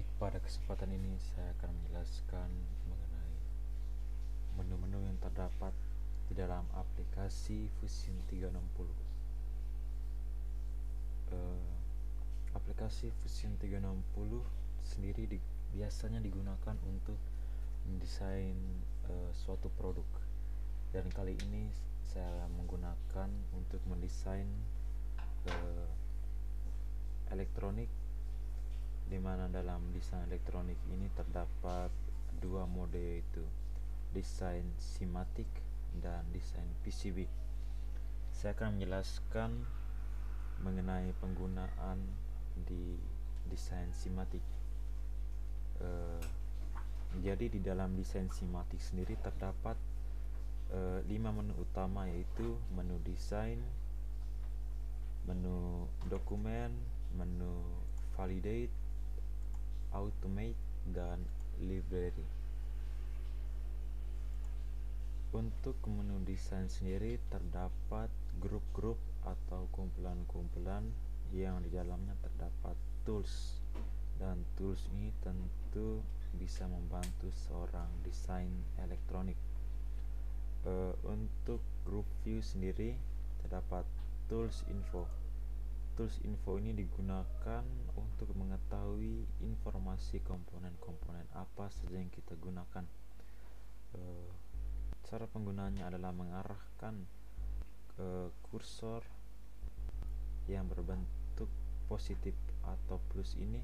Baik, pada kesempatan ini saya akan menjelaskan mengenai menu-menu yang terdapat di dalam aplikasi Fusion 360. Aplikasi Fusion 360 sendiri biasanya digunakan untuk mendesain suatu produk, dan kali ini saya menggunakan untuk mendesain elektronik, di mana dalam desain elektronik ini terdapat dua mode, yaitu desain simatik dan desain PCB. Saya akan menjelaskan mengenai penggunaan di desain simatik. Jadi di dalam desain simatik sendiri terdapat 5 menu utama, yaitu menu desain, menu dokumen, menu validate, automate, dan library. Untuk menu desain sendiri terdapat grup-grup atau kumpulan-kumpulan yang di dalamnya terdapat tools, dan tools ini tentu bisa membantu seorang desain elektronik. Untuk grup view sendiri terdapat tools info. Tools info ini digunakan untuk mengetahui informasi komponen-komponen apa saja yang kita gunakan. Cara penggunaannya adalah mengarahkan kursor yang berbentuk positif atau plus ini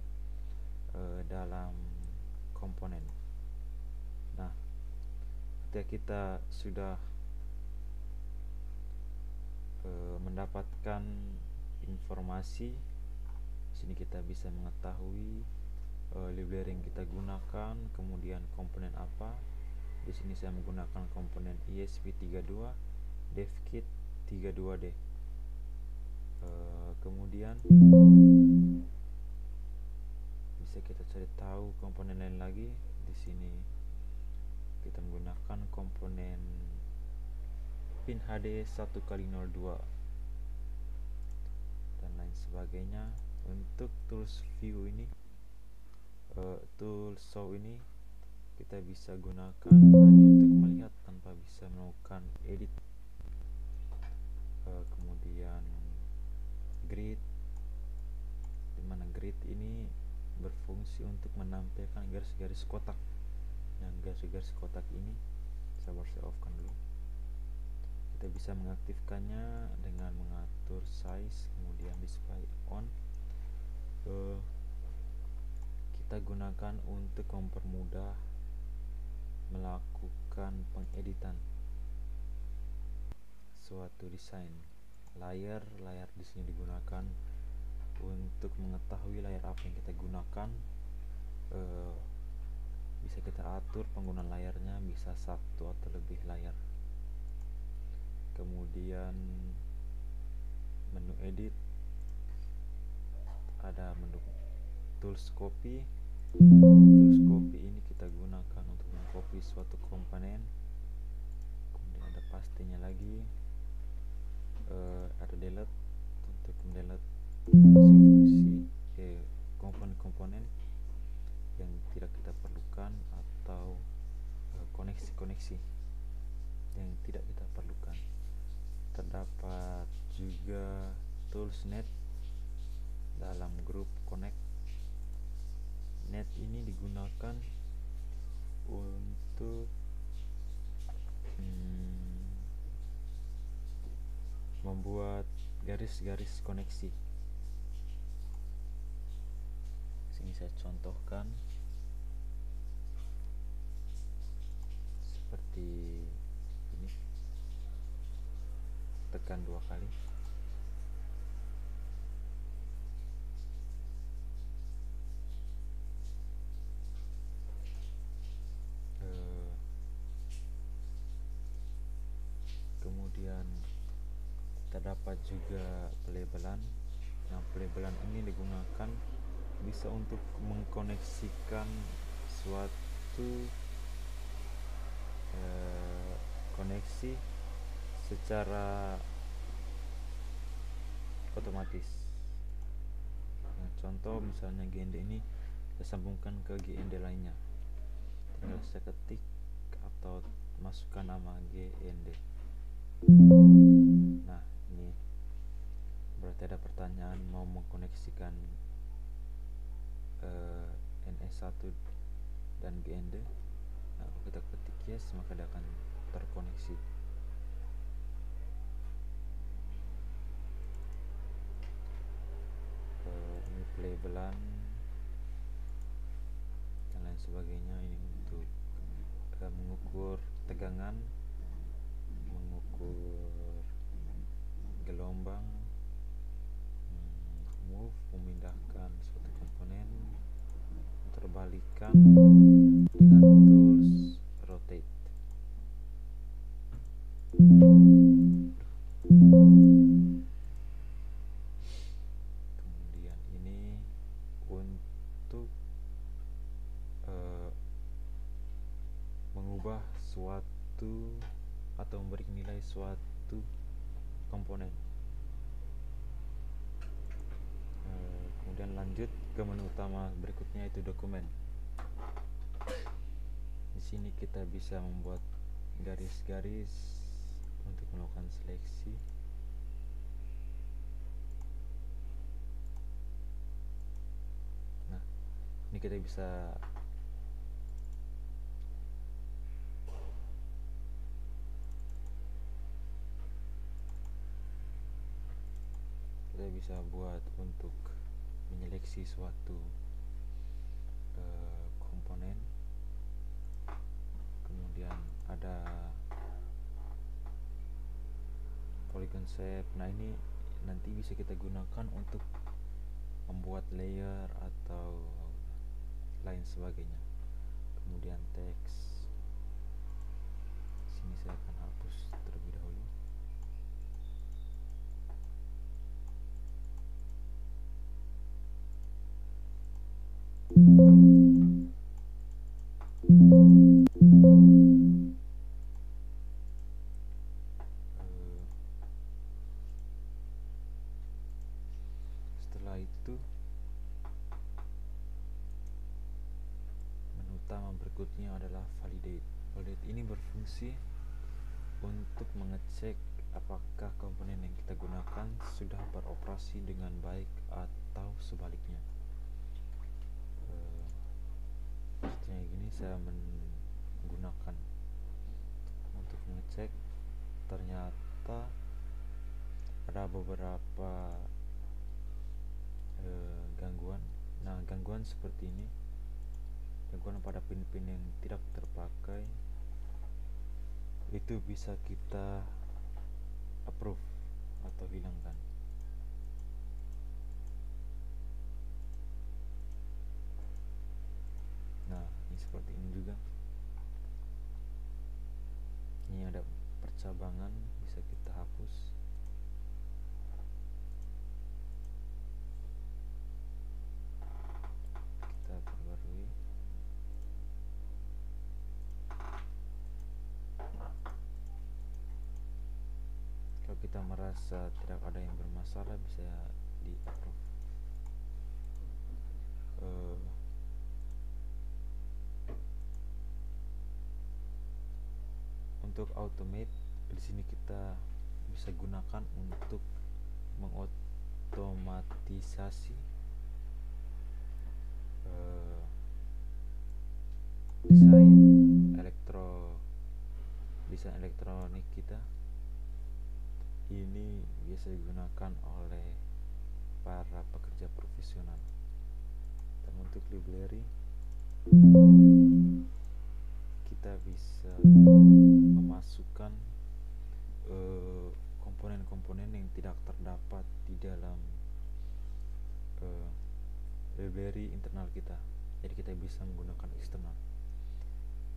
dalam komponen. Nah, ketika kita sudah mendapatkan informasi, sini kita bisa mengetahui library yang kita gunakan, kemudian komponen apa. Di sini saya menggunakan komponen ESP32, DevKit 32D. Kemudian bisa kita cari tahu komponen lain lagi. Di sini kita menggunakan komponen pin HD 1x02 dan lain sebagainya. Untuk tools view ini, tools show ini kita bisa gunakan hanya untuk melihat tanpa bisa melakukan edit. Kemudian grid, dimana grid ini berfungsi untuk menampilkan garis-garis kotak. Yang garis-garis kotak ini saya off-kan dulu. Kita bisa mengaktifkannya dengan mengatur size, kemudian display on. Kita gunakan untuk mempermudah melakukan pengeditan suatu desain. Layar di sini digunakan untuk mengetahui layar apa yang kita gunakan. Bisa kita atur penggunaan layarnya, bisa satu atau lebih layar. Kemudian menu edit, ada menu tools copy. Tools copy ini kita gunakan untuk mengcopy suatu komponen. Kemudian ada pastinya lagi. Ada delete untuk mendelete fungsi-fungsi komponen-komponen yang tidak kita perlukan, atau koneksi-koneksi yang tidak kita perlukan. Terdapat juga tools net dalam grup connect. Net ini digunakan untuk membuat garis-garis koneksi. Sini saya contohkan seperti ini. Tekan 2 kali. Kemudian terdapat juga pelabelan. Nah, pelabelan ini digunakan bisa untuk mengkoneksikan suatu koneksi secara otomatis. Nah, contoh misalnya GND ini saya sambungkan ke GND lainnya. Tinggal saya ketik atau masukkan nama GND. Nah, ini berarti ada pertanyaan mau mengkoneksikan NS1 dan GND. Nah, kalau kita ketik yes, maka dia akan terkoneksi. Ini pelabelan dan lain sebagainya. Ini untuk mengukur tegangan, mengukur gelombang, move, memindahkan suatu komponen, terbalikan dengan tools rotate. Kemudian ini untuk mengubah suatu atau memberi nilai suatu komponen. Kemudian lanjut ke menu utama berikutnya, yaitu dokumen. Di sini kita bisa membuat garis-garis untuk melakukan seleksi. Nah, ini kita bisa buat untuk menyeleksi suatu komponen. Kemudian ada polygon shape. Nah, ini nanti bisa kita gunakan untuk membuat layer atau lain sebagainya. Kemudian teks. Sini saya akan hapus terlebih dahulu. Setelah itu menu utama berikutnya adalah validate. Validate ini berfungsi untuk mengecek apakah komponen yang kita gunakan sudah beroperasi dengan baik atau sebaliknya. Sepertinya gini, saya menggunakan untuk mengecek, ternyata ada beberapa gangguan. Nah, gangguan seperti ini, gangguan pada pin-pin yang tidak terpakai, itu bisa kita approve atau hilangkan. Nah, ini seperti ini juga. Ini ada percabangan, bisa kita hapus. Kita perbarui. Kalau kita merasa tidak ada yang bermasalah, bisa di approve. Untuk automate, di sini kita bisa gunakan untuk mengotomatisasi desain elektronik kita. Ini biasa digunakan oleh para pekerja profesional. Dan untuk library, kita bisa memasukkan komponen-komponen yang tidak terdapat di dalam library internal kita. Jadi kita bisa menggunakan eksternal.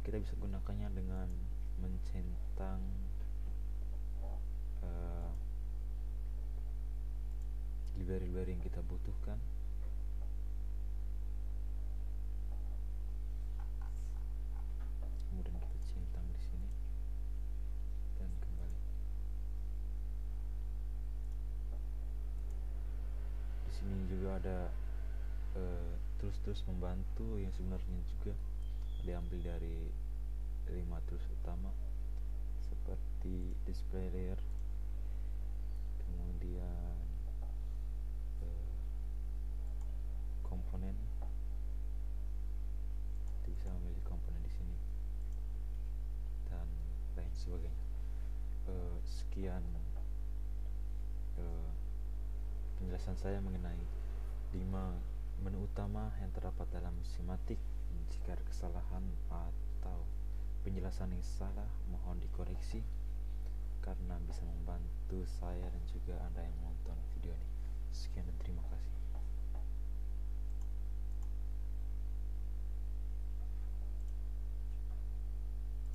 Kita bisa gunakannya dengan mencentang library-library yang kita butuhkan. Kemudian kita centang di sini dan kembali. Di sini juga ada tools membantu yang sebenarnya juga diambil dari 5 tools utama seperti display layer, kemudian komponen. Kita bisa memilih komponen di sini dan lain sebagainya. Sekian penjelasan saya mengenai 5 menu utama yang terdapat dalam Simatic. Jika ada kesalahan atau penjelasan yang salah, mohon dikoreksi karena bisa membantu saya dan juga Anda yang menonton video ini. Sekian dan terima kasih.